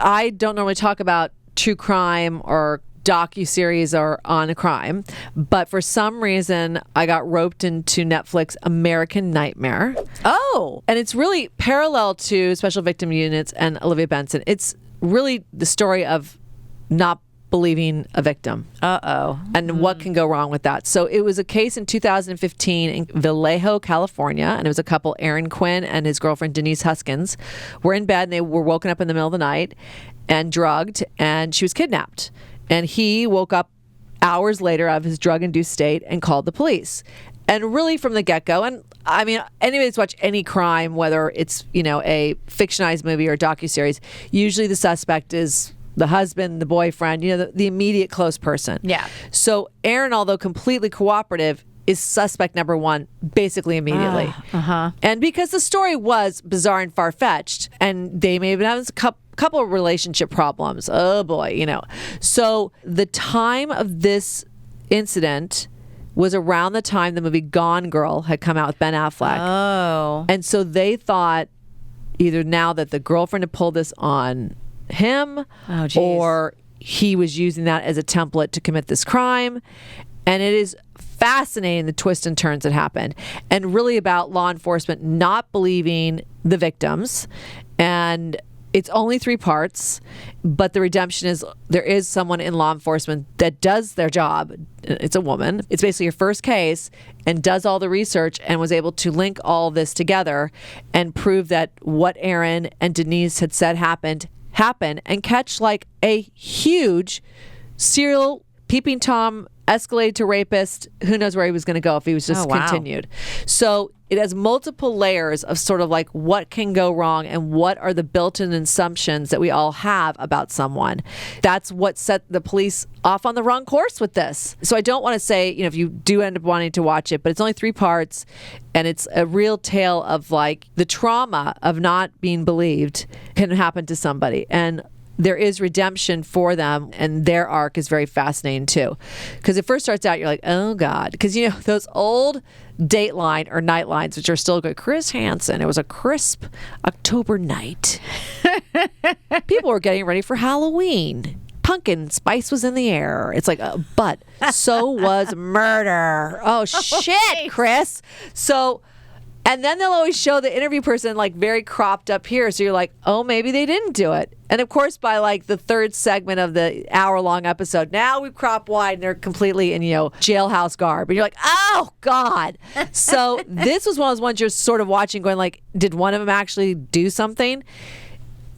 I don't normally talk about true crime or docuseries or on a crime, but for some reason I got roped into Netflix American Nightmare. Oh. And it's really parallel to Special Victim Units and Olivia Benson. It's really the story of not believing a victim. And what can go wrong with that. So it was a case in 2015 in Vallejo, California, and it was a couple, Aaron Quinn and his girlfriend Denise Huskins, were in bed and they were woken up in the middle of the night and drugged, and she was kidnapped. And he woke up hours later out of his drug-induced state and called the police. And really from the get-go, and I mean, anybody that's watched any crime, whether it's, a fictionalized movie or docuseries, usually the suspect is the husband, the boyfriend, the immediate close person. Yeah. So Aaron, although completely cooperative, is suspect number one basically immediately. And because the story was bizarre and far-fetched, and they may have been having a couple of relationship problems. Oh boy, So the time of this incident was around the time the movie Gone Girl had come out with Ben Affleck. Oh. And so they thought either now that the girlfriend had pulled this on him, or he was using that as a template to commit this crime. And it is fascinating, the twists and turns that happened, and really about law enforcement not believing the victims. And it's only 3 parts, but the redemption is there is someone in law enforcement that does their job. It's a woman. It's basically your first case and does all the research and was able to link all this together and prove that what Aaron and Denise had said happened and catch like a huge serial peeping Tom escalated to rapist. Who knows where he was going to go if he was just continued. So it has multiple layers of sort of like what can go wrong and what are the built-in assumptions that we all have about someone. That's what set the police off on the wrong course with this. So I don't want to say, if you do end up wanting to watch it, but it's only 3 parts and it's a real tale of like the trauma of not being believed can happen to somebody. And there is redemption for them, and their arc is very fascinating too. Because it first starts out, you're like, oh God. Because those old Dateline or Nightlines, which are still good. Chris Hansen, it was a crisp October night. People were getting ready for Halloween. Pumpkin spice was in the air. It's like, but so was murder. Oh shit, Chris. So, and then they'll always show the interview person like very cropped up here. So you're like, oh, maybe they didn't do it. And of course, by like the 3rd segment of the hour-long episode, now we've cropped wide and they're completely in, jailhouse garb. And you're like, oh, God. So this was one of those ones you're sort of watching going like, did one of them actually do something?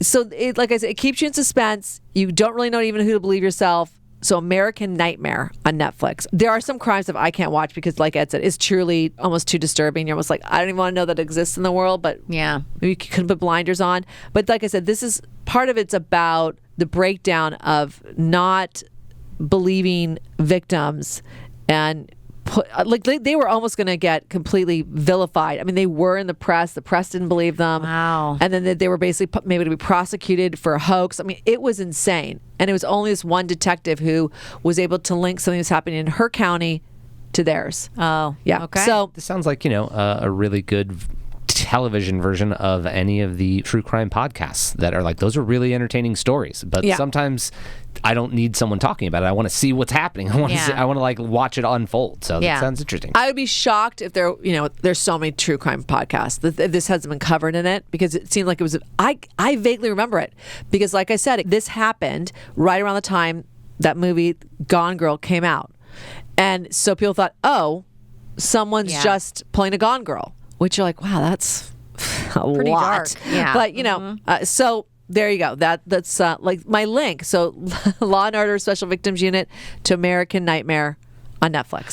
So like I said, it keeps you in suspense. You don't really know even who to believe yourself. So American Nightmare on Netflix. There are some crimes that I can't watch because, like Ed said, it's truly almost too disturbing. You're almost like, I don't even want to know that it exists in the world, but yeah, maybe you couldn't put blinders on. But like I said, this is part of it's about the breakdown of not believing victims and they were almost going to get completely vilified. I mean, they were in the press. The press didn't believe them. Wow. And then they were basically maybe to be prosecuted for a hoax. I mean, it was insane. And it was only this one detective who was able to link something that's happening in her county to theirs. Oh, yeah. Okay. So this sounds like, a really good television version of any of the true crime podcasts that are like, those are really entertaining stories. But sometimes I don't need someone talking about it. I want to see what's happening. I want to like watch it unfold. So that sounds interesting. I would be shocked if there's so many true crime podcasts that this hasn't been covered in it, because it seemed like it was, I vaguely remember it because like I said, this happened right around the time that movie Gone Girl came out. And so people thought, oh, someone's just playing a Gone Girl, which you're like, wow, that's pretty lot. Dark. Yeah. But so there you go. That's like my link. So Law and Order Special Victims Unit to American Nightmare on Netflix.